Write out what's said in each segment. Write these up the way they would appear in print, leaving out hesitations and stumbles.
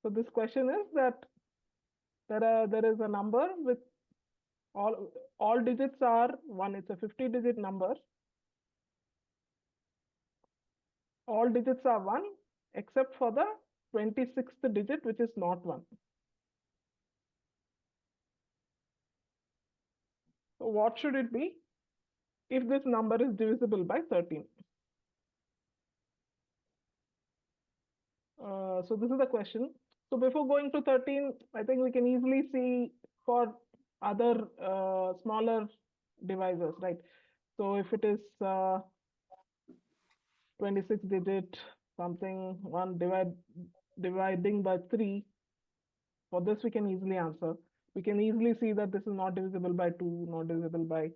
So this question is that there is a number with all digits are 1. It's a 50-digit number. All digits are 1 except for the 26th digit, which is not 1. So what should it be if this number is divisible by 13? So this is the question. So before going to 13, I think we can easily see for other smaller divisors, right? So if it is 26 digit something, 1 dividing by 3, for this we can easily answer. We can easily see that this is not divisible by 2, not divisible by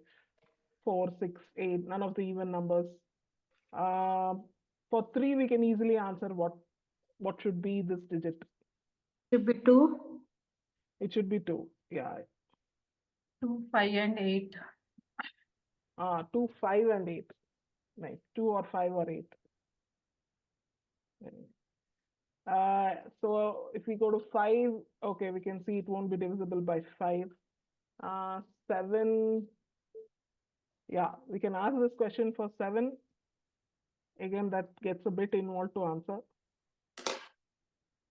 4, 6, 8, none of the even numbers. For 3, we can easily answer what should be this digit. Should be 2. It should be 2. Yeah. 2, 5, and 8. 2, 5, and 8. Nice. 2 or 5 or 8. So if we go to 5, okay, we can see it won't be divisible by 5. 7, yeah, we can ask this question for 7. Again, that gets a bit involved to answer.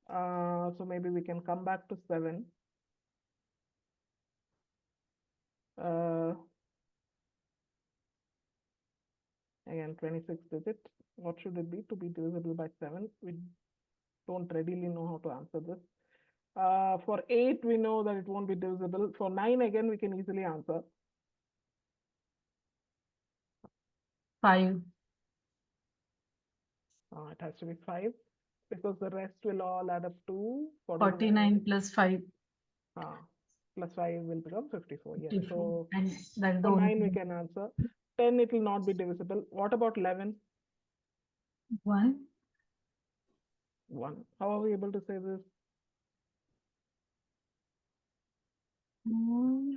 So maybe we can come back to 7. Again, 26 digit. What should it be to be divisible by 7? We don't readily know how to answer this. For 8, we know that it won't be divisible. For 9, again, we can easily answer. 5. It has to be 5 because the rest will all add up to 49 plus 5. Plus 5 will become 54. Yes. 54. So And that's the for 9, only we can answer. 10, it will not be divisible. What about 11? 1. 1. How are we able to say this?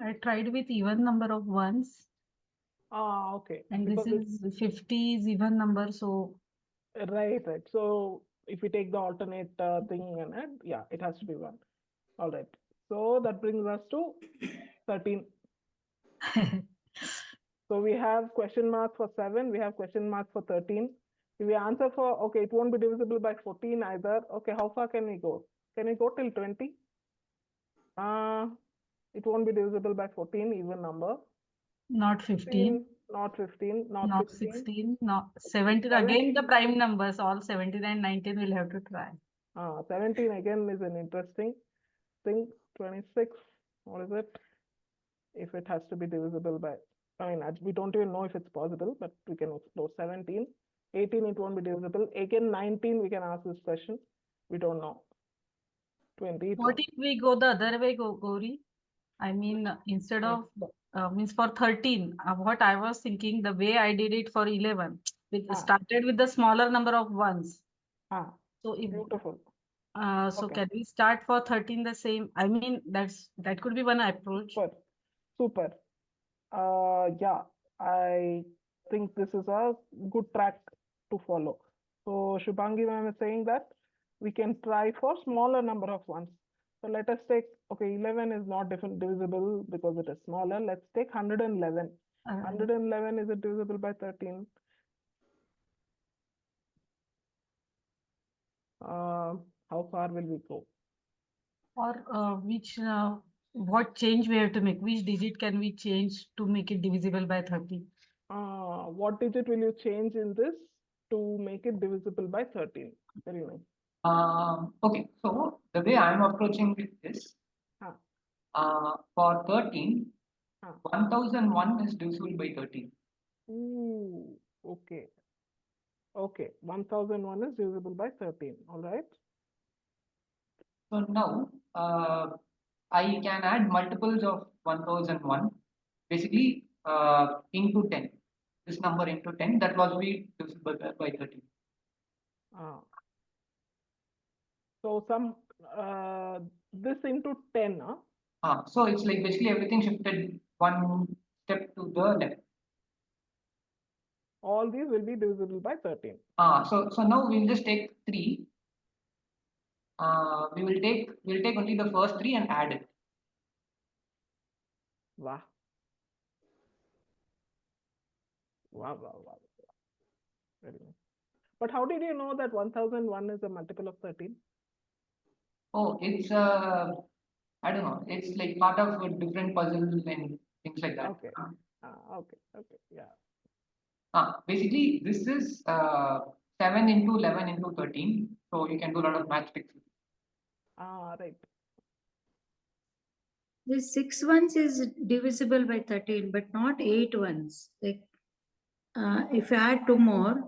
I tried with even number of ones. Okay. And because this is 50 is even number, so right. So if we take the alternate thing and add, yeah, it has to be 1. All right. So that brings us to 13. So we have question mark for 7. We have question mark for 13. If we answer for, okay, it won't be divisible by 14 either. Okay, how far can we go? Can we go till 20? It won't be divisible by 14, even number. not 15. Not 15, not Not 16. 16, not 17. Again, the prime numbers, all 17 and 19 will have to try. 17 again is an interesting thing. 26, what is it? If it has to be divisible by, I mean, we don't even know if it's possible, but we can explore. 17, 18, it won't be divisible. Again, 19, we can ask this question. We don't know. 20. What if we go the other way, Gauri? I mean, instead of means for 13, what I was thinking, the way I did it for 11, it started with the smaller number of ones. So if beautiful. So can we start for 13 the same? I mean, that could be one approach. Super. Yeah, I think this is a good track to follow. So Shubhangi ma'am is saying that we can try for smaller number of ones. So let us take, okay, 11 is not divisible because it is smaller. Let's take 111. 111, is it divisible by 13? How far will we go? Or what change we have to make? Which digit can we change to make it divisible by 13? What digit will you change in this to make it divisible by 13? Very nice. Okay, so the way I'm approaching with this, for 13, 1001 is divisible by 13. Ooh, okay. Okay, 1001 is divisible by 13. All right. So now I can add multiples of 1001, basically into 10. This number into 10, that was be divisible by 13. So some this into 10, so it's like basically everything shifted one step to the left. All these will be divisible by 13. So now we'll just take 3. we'll take only the first 3 and add it. Wow. Wow. Very nice. But how did you know that 1001 is a multiple of 13? Oh, it's I don't know. It's like part of a different puzzle and things like that. Okay. Okay. Yeah. Basically, this is 7 into 11 into 13. So you can do a lot of math tricks. Right. This 6 ones is divisible by 13, but not 8 ones. Like, if you add 2 more,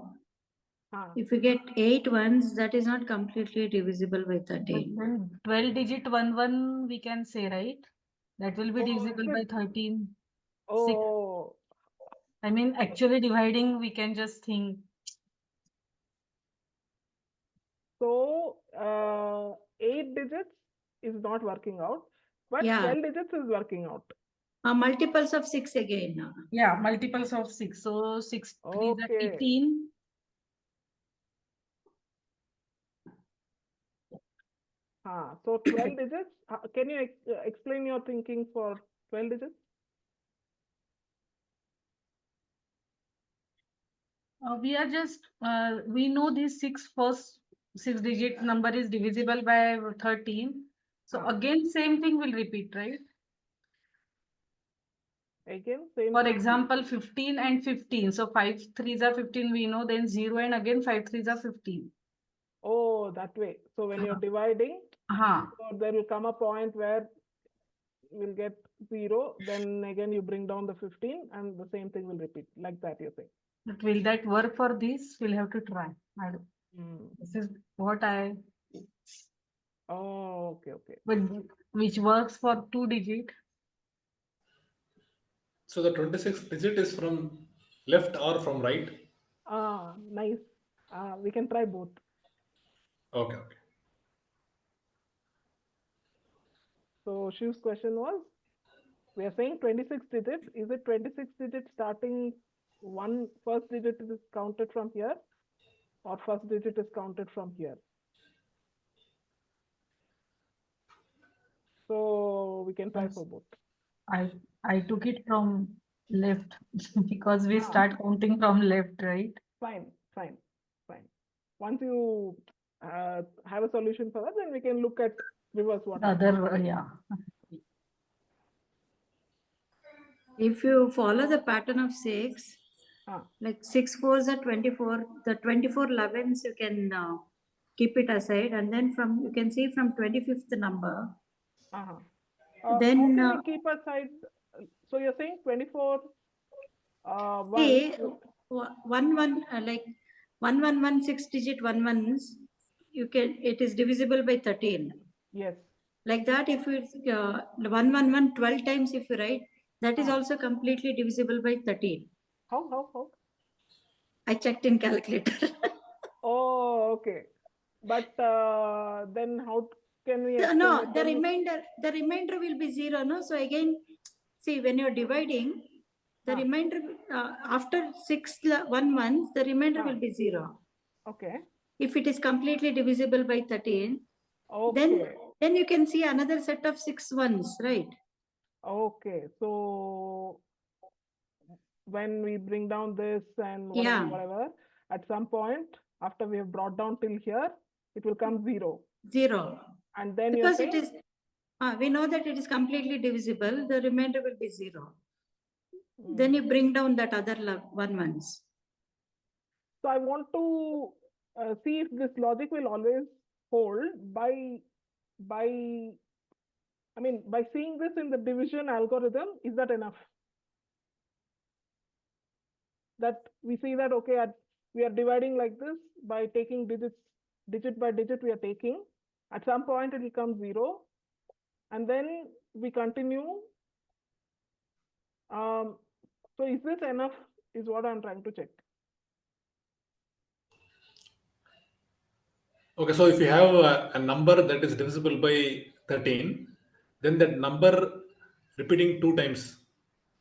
if you get 8 ones, that is not completely divisible by 13. Then 12 digit 11 we can say, right? That will be divisible by 13. Oh. I mean, actually dividing, we can just think. So 8 digits is not working out, but Yeah. 12 digits is working out. Multiples of 6 again. Yeah, multiples of 6. So 6 3 is Okay. 18. So 12 digits. Can you explain your thinking for 12 digits? We are just, we know this first 6 digit number is divisible by 13. So again, same thing will repeat, right? Again, same For thing. example, 15 and 15. So 5 3s are 15, we know, then 0 and again 5 3s are 15. Oh, that way. So when you're dividing, so there will come a point where you'll get 0, then again you bring down the 15 and the same thing will repeat. Like that, you think. But will that work for this? We'll have to try. I don't. This is what I. Oh, okay. But which works for 2 digit. So the 26th digit is from left or from right? Nice. We can try both. Okay. So Shiv's question was, we are saying 26 digit. Is it 26 digit starting first digit is counted from here, or first digit is counted from here? So we can try for both. I took it from left because we start counting from left, right? Fine. Once you have a solution for that, then we can look at reverse what happens. Yeah. If you follow the pattern of 6, like 6 4s are 24, the 24 11s you can keep it aside, and then you can see from 25th number. Then how can we keep aside? So you're saying 24. See, 1116 digit 11s, it is divisible by 13. Yes. Like that, if you 111 12 times if you write, that is also completely divisible by 13. How? I checked in calculator. Oh, okay. But then how can we? No, the remainder will be 0. No, so again, see, when you're dividing, the remainder after 6 11s, the remainder will be 0. Okay. If it is completely divisible by 13, okay. Then you can see another set of 6 ones, right? Okay. So when we bring down this and whatever, at some point after we have brought down till here, it will come 0. 0. And then because it is, we know that it is completely divisible, the remainder will be 0. Then you bring down that other ones. So I want to see if this logic will always hold by seeing this in the division algorithm. Is that enough? That we see that, okay, we are dividing like this by taking digit by digit we are taking. At some point it will come 0. And then we continue. So is this enough is what I'm trying to check. Okay, so if you have a number that is divisible by 13, then that number repeating 2 times.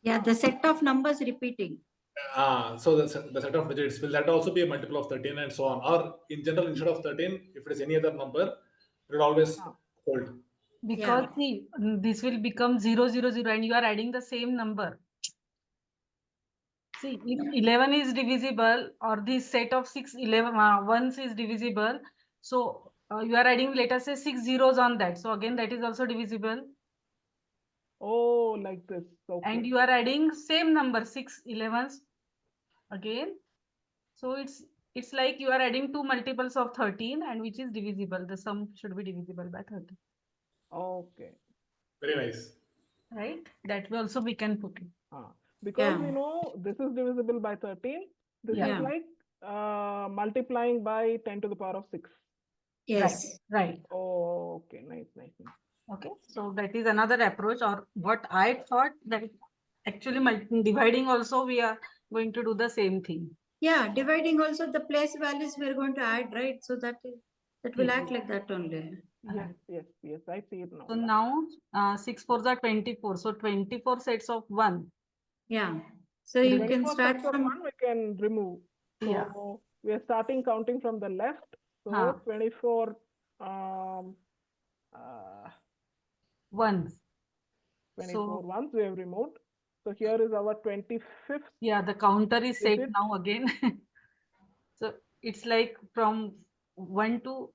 Yeah, the set of numbers repeating. So the set of digits, will that also be a multiple of 13 and so on? Or in general, instead of 13, if it is any other number, It will always hold. Because see, this will become 0, 0, 0, and you are adding the same number. See, if 11 is divisible, or this set of ones is divisible, so you are adding, let us say, 6 zeros on that. So again, that is also divisible. Oh, like this. Okay. And you are adding same number, 6 11s again. So it's like you are adding two multiples of 13, and which is divisible. The sum should be divisible by 13. Okay. Very nice. Right? That way also we can put it. Because we know this is divisible by 13. This is like multiplying by 10 to the power of 6. Yes. Right. Oh, okay. Nice, nice, nice. Okay. So that is another approach, or what I thought that actually dividing also we are going to do the same thing. Yeah, dividing also the place values we are going to add, right? So that will act like that only. Yes, yes, yes. I see it now. So now 6 4s are 24. So 24 sets of 1. Yeah. So you can start from 1 we can remove. So we are starting counting from the left. So 24 ones. 24 ones we have removed. So here is our 25th. Yeah, the counter is set now again. So it's like from 1 to.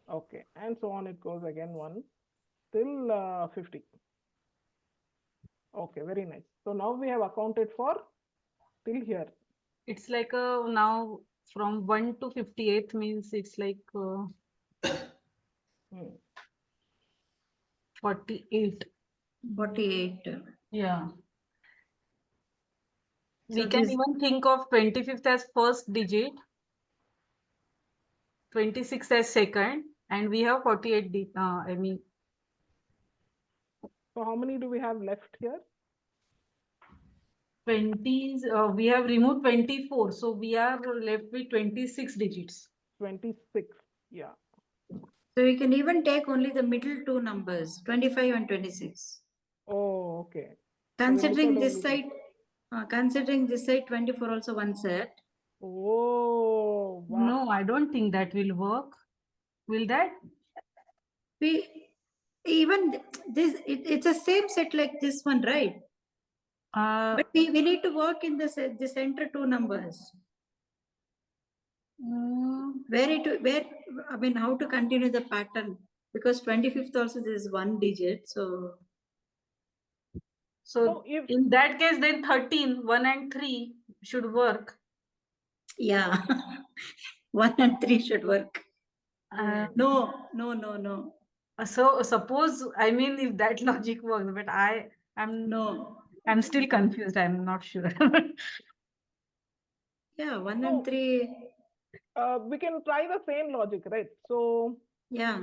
Okay, and so on it goes again 1 till 50. Okay, very nice. So now we have accounted for till here. It's like now from 1 to 58 means it's like 48. 48. Yeah. So we can even think of 25th as first digit, 26th as second, and we have 48. I mean. So how many do we have left here? 20s, we have removed 24. So we are left with 26 digits. 26, yeah. So you can even take only the middle two numbers, 25 and 26. Oh, okay. Considering this side, 24 also one set. Oh, wow. No, I don't think that will work. Will that? Even this, it's the same set like this one, right? But we need to work in the center two numbers. How to continue the pattern? Because 25th also there is one digit. So if in that case, then 13, 1 and 3 should work. Yeah, 1 and 3 should work. No. So suppose, I mean, if that logic works, but I'm still confused. I'm not sure. Yeah, 1 and 3. We can try the same logic, right? So yeah,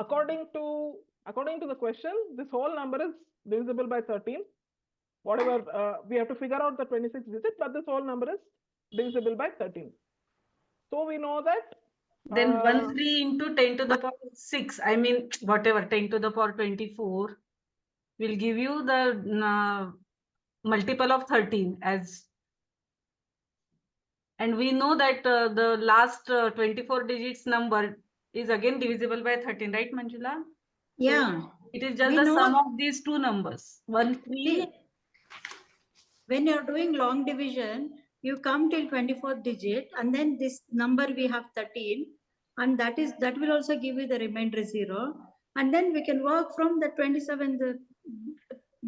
according to the question, this whole number is divisible by 13. Whatever we have to figure out the 26 digit, but this whole number is divisible by 13. So we know that. Then 13 into 10 to the power 6. I mean, whatever 10 to the power 24 will give you the multiple of 13 as. And we know that the last 24 digits number is again divisible by 13, right, Manjula? Yeah. So it is just the sum of these two numbers. 1, 3. When you're doing long division, you come till 24th digit, and then this number we have 13, and that will also give you the remainder 0. And then we can work from the 27,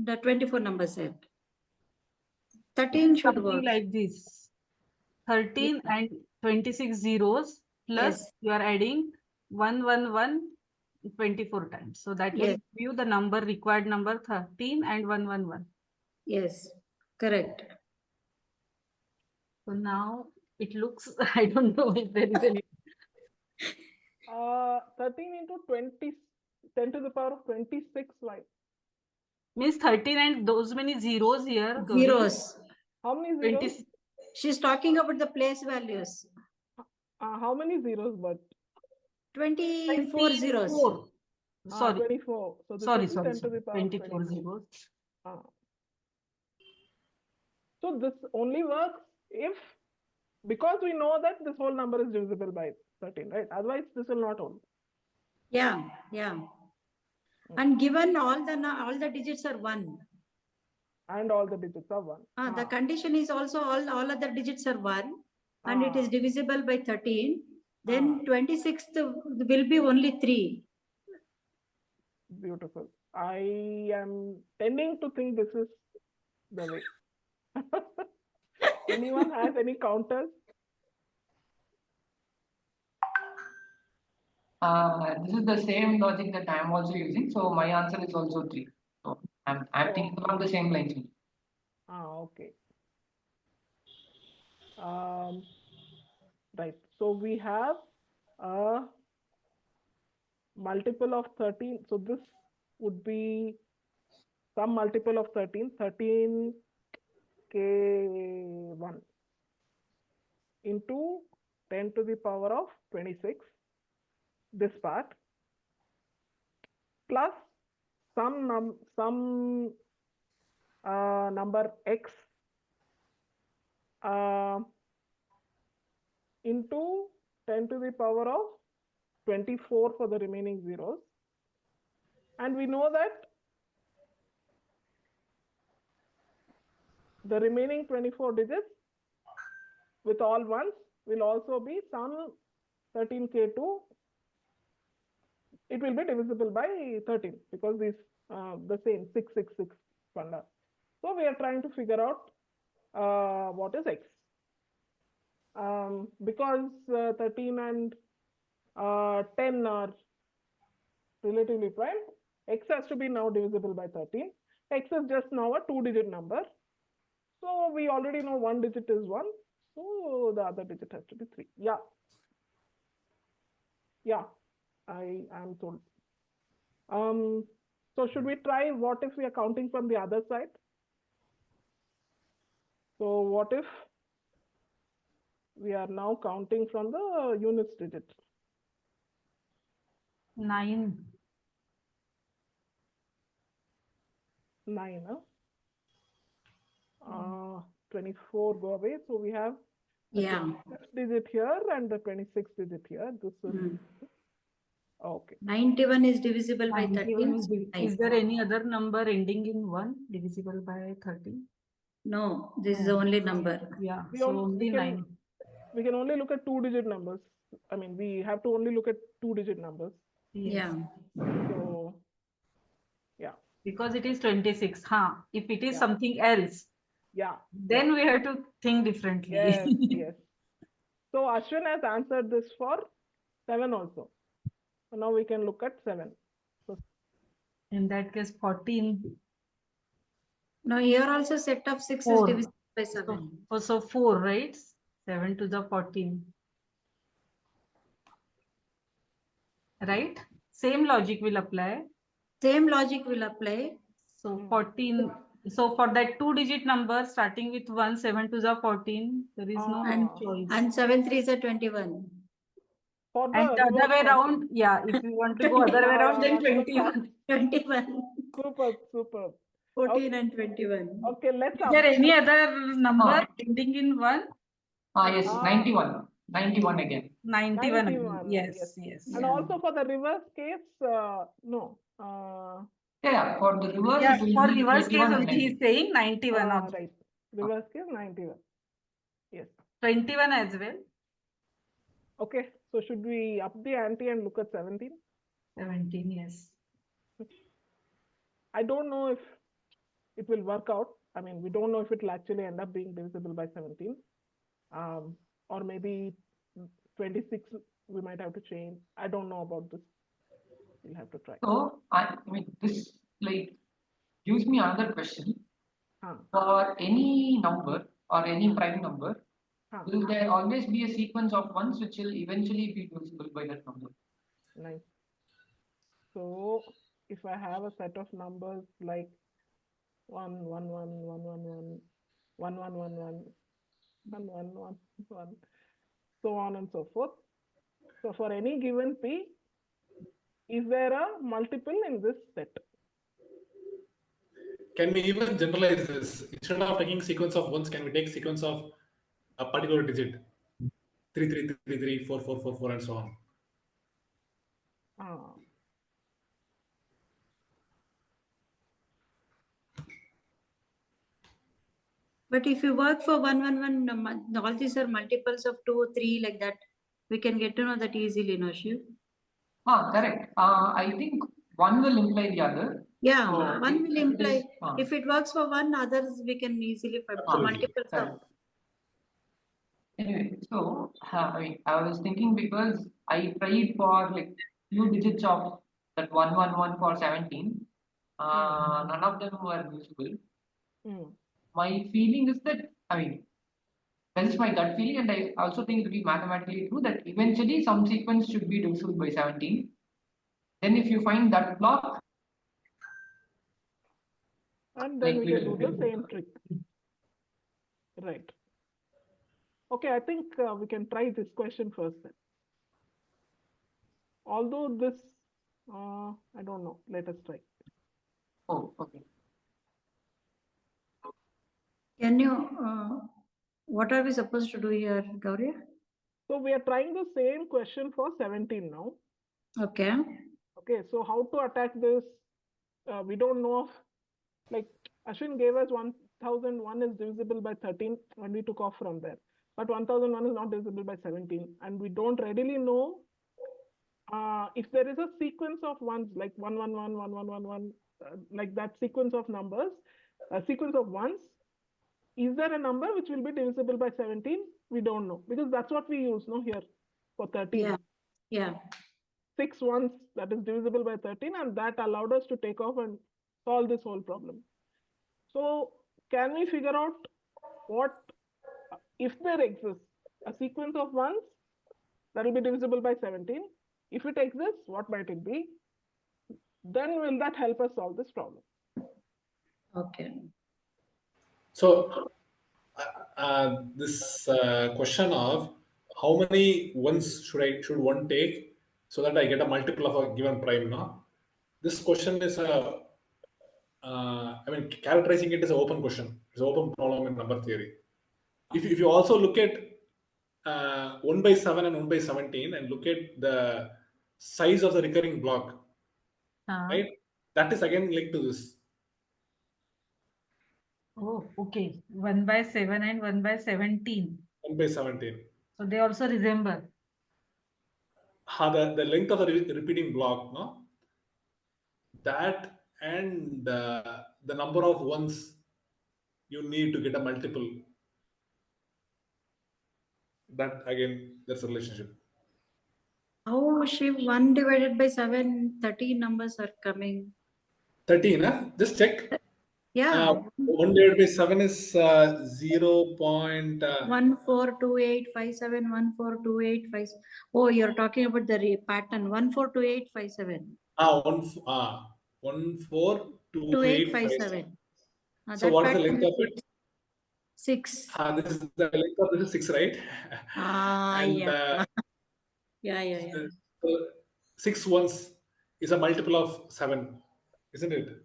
the 24 number set. 13 should Something work. like this. 13 and 26 zeros plus you are adding 1, 1, 1, 24 times. So that will give you the number, required number 13 and 1, 1, 1. Yes, correct. So now it looks, I don't know if there is any. 13 into 20, 10 to the power of 26, why? Means 13 and those many zeros here. Zeros. How many zeros? She's talking about the place values. How many zeros, but? 24 zeros. Sorry. 24. So this is 10 to the power 24 zeros. So this only works if Because we know that this whole number is divisible by 13, right? Otherwise, this will not hold. Yeah, yeah. And given all the digits are 1. And all the digits are 1. The condition is also all other digits are 1 and it is divisible by 13. Then 26th will be only 3. Beautiful. I am tending to think this is the way. Anyone has any counters? This is the same logic that I am also using. So my answer is also 3. So I'm thinking along the same lines. Okay. Right. So we have a multiple of 13. So this would be some multiple of 13, 13k1 into 10 to the power of 26, this part, plus some number x into 10 to the power of 24 for the remaining zeros. And we know that the remaining 24 digits with all ones will also be some 13k2. It will be divisible by 13 because these the same 666 panda. So we are trying to figure out what is x. Because 13 and 10 are relatively prime, x has to be now divisible by 13. X is just now a 2-digit number. So we already know one digit is 1. So the other digit has to be 3. Yeah. Yeah, I am told. So should we try what if we are counting from the other side? So what if we are now counting from the units digit? 9. 9, huh? 24 go away. So we have the 25th digit here and the 26th digit here. This is okay. 91 is divisible by 13. Is there any other number ending in 1 divisible by 13? No, this is the only number. Yeah, so only 9. We can only look at 2-digit numbers. I mean, we have to only look at 2-digit numbers. Yes. Yeah. So, yeah. Because it is 26. If it is something else, then we have to think differently. Yes, yes. So Ashwin has answered this for 7 also. So now we can look at 7. So in that case, 14. Now here also set of 6 is divisible by 7. So 4, right? 7 to the 14. Right? Same logic will apply. Same logic will apply. So 14. So for that 2-digit number starting with 1, 7 to the 14, there is no choice. And 7 3 is a 21. For and the other way around, if you want to go other way around, then 21. 21. Superb. 14 and 21. Okay, let's. Is there any other number ending in 1? Yes, 91. 91 again. 91 again. Yes. And also for the reverse case, no. Yeah, for the reverse. Yeah, for reverse case only he is saying 91 also. Right. Reverse case 91. Yes. 21 as well. Okay, so should we up the ante and look at 17? 17, yes. I don't know if it will work out. I mean, we don't know if it will actually end up being divisible by 17. Or maybe 26 we might have to change. I don't know about this. We'll have to try. So I mean, this like gives me another question. For any number or any prime number, will there always be a sequence of ones which will eventually be divisible by that number? Nice. So if I have a set of numbers like 1 1 1 1 1 1 1 1 1 1 1 1 1 1, so on and so forth. So for any given p, is there a multiple in this set? Can we even generalize this? Instead of taking sequence of ones, can we take sequence of a particular digit? 3, 3, 3, 3, 4, 4, 4, 4, and so on. But if you work for 1, 1, 1, all these are multiples of 2, 3, like that, we can get to know that easily, no, Shiv? Correct. I think one will imply the other. Yeah, So one will imply. is, If it works for one, others we can easily multiples of. Anyway, so I was thinking because I tried for like few digits of that 111 for 17. None of them were useful. My feeling is that, that is my gut feeling, and I also think it will be mathematically true that eventually some sequence should be divisible by 17. Then if you find that block, and then we can do the same trick. Right. Okay, I think we can try this question first then. Although this, I don't know. Let us try. Oh, okay. Can you, what are we supposed to do here, Gauri? So we are trying the same question for 17 now. Okay. Okay, so how to attack this? We don't know of, like Ashwin gave us 1001 is divisible by 13 and we took off from there. But 1001 is not divisible by 17. And we don't readily know if there is a sequence of ones like 111, 1111, like that sequence of numbers, a sequence of ones. Is there a number which will be divisible by 17? We don't know because that's what we use here for 13. Yeah. Yeah. 6 ones that is divisible by 13, and that allowed us to take off and solve this whole problem. So can we figure out what, if there exists a sequence of ones that will be divisible by 17? If it exists, what might it be? Then will that help us solve this problem? Okay. So this question of how many ones should one take so that I get a multiple of a given prime now? This question is characterizing it as an open question. It's an open problem in number theory. If you also look at 1 by 7 and 1 by 17 and look at the size of the recurring block, right? That is again linked to this. Oh, okay. 1 by 7 and 1 by 17. 1 by 17. So they also resemble. The length of the repeating block, no? That and the number of ones you need to get a multiple. That again, there's a relationship. How Shiv, 1 divided by 7, 13 numbers are coming. 13, huh? Just check. Yeah. 1 divided by 7 is 0.142857, 142857. Oh, you're talking about the pattern 142857. 142857. So what is the length of it? 6. This is the length of this is 6, right? And, yeah. Yeah. So 6 ones is a multiple of 7, isn't it?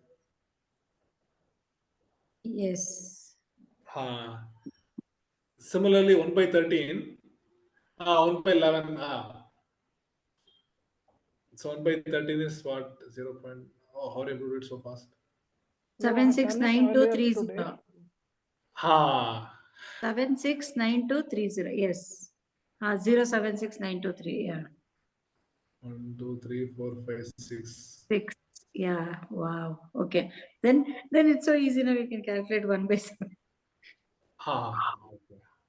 Yes. Similarly, 1 by 13, 1 by 11. So 1 by 13 is what? 0. How do you do it so fast? 769230. 769230. Yes. 076923. Yeah. 1, 2, 3, 4, 5, 6. 6. Yeah. Wow. Okay. Then it's so easy now we can calculate 1 by 7.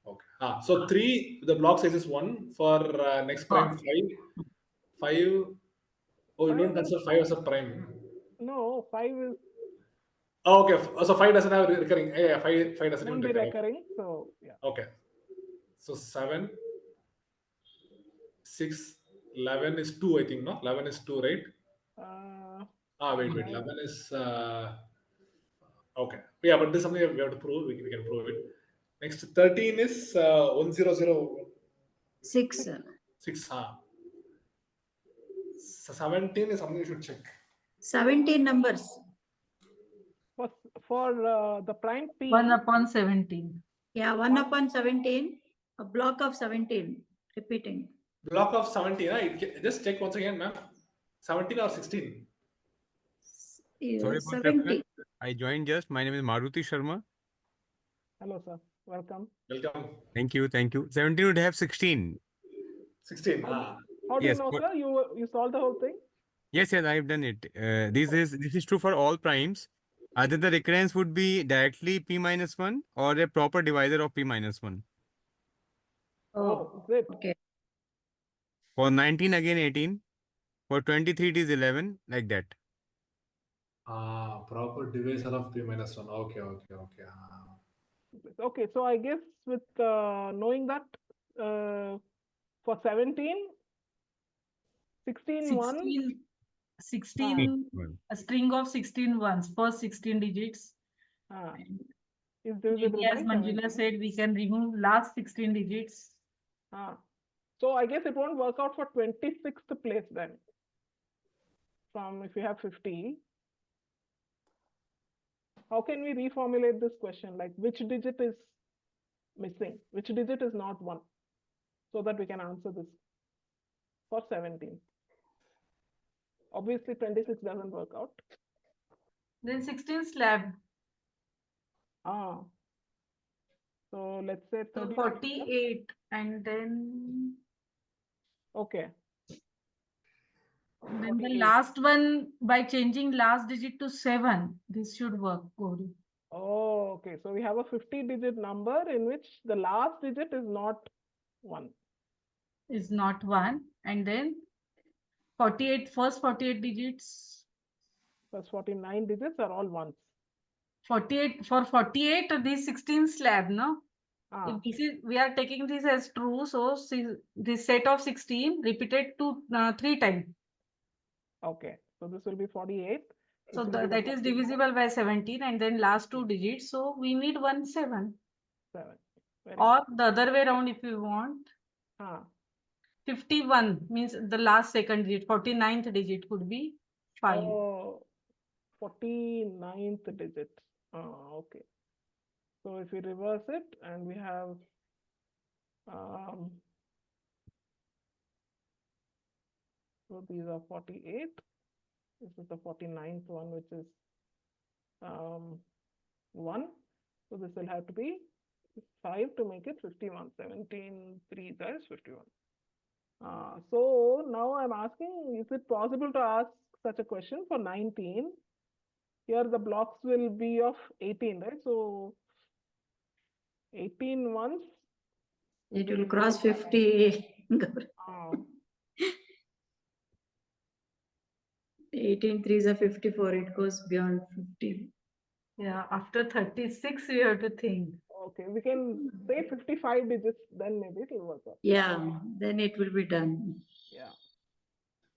Okay. So 3, the block size is 1. For next prime 5. Oh, you don't consider 5 as a prime. No, 5 is. Oh, okay. So 5 doesn't have recurring. Yeah, 5 doesn't Won't be recurring. So yeah. Okay. So 7, 6, 11 is 2, I think, no? 11 is 2, right? Wait. 11 is okay. Yeah, but this is something we have to prove. We can prove it. Next, 13 is 6. 6. 17 is something you should check. 17 numbers. For the prime P. 1 upon 17. Yeah, 1 upon 17. A block of 17. repeating. Block of 17. Just check once again, ma'am. 17 or 16? Sorry for 70. I joined just. My name is Maruti Sharma. Hello, sir. Welcome. Welcome. Thank you. 17 would have 16. 16. How do you Yes, know, but- sir? You solved the whole thing? Yes, I've done it. This is true for all primes. Either the recurrence would be directly p minus 1 or a proper divisor of p minus 1. Oh, is it? Okay. For 19, again 18. For 23, it is 11, like that. Proper divisor of p minus 1. Okay. Okay, so I guess with knowing that for 17, 16 ones, 16, Well, a string of 16 ones, first 16 digits. is divisible Maybe by as Manjula 17. said, we can remove last 16 digits. So I guess it won't work out for 26th place then. From if you have 50. How can we reformulate this question? Like which digit is missing? Which digit is not 1? So that we can answer this for 17. Obviously 26 doesn't work out. Then 16 slab. So let's say So 30. 48 and then Okay. then the 48. last one by changing last digit to 7. This should work, Gauri. Oh, okay. So we have a 50-digit number in which the last digit is not 1. Is not 1. And then 48, first 48 digits. Plus 49 digits are all ones. 48 for 48 these 16 slab, no? If this is, we are taking this as true, so this set of 16 repeated to 3 times. Okay, so this will be 48. So that is divisible by 17 and then last 2 digits. So we need 1 7. 7. Or the other way around if you want. 51 means the last second digit, 49th digit could be 5. Oh, 49th digit. Okay. So if we reverse it and we have so these are 48. This is the 49th one, which is 1. So this will have to be 5 to make it 51. 17, 3 is 51. So now I'm asking, is it possible to ask such a question for 19? Here the blocks will be of 18, right? So 18 ones. It will cross 50. 18 threes are 54. It goes beyond 50. Yeah, after 36 we have to think. Okay, we can say 55 digits, then maybe it will work out. Yeah, then it will be done.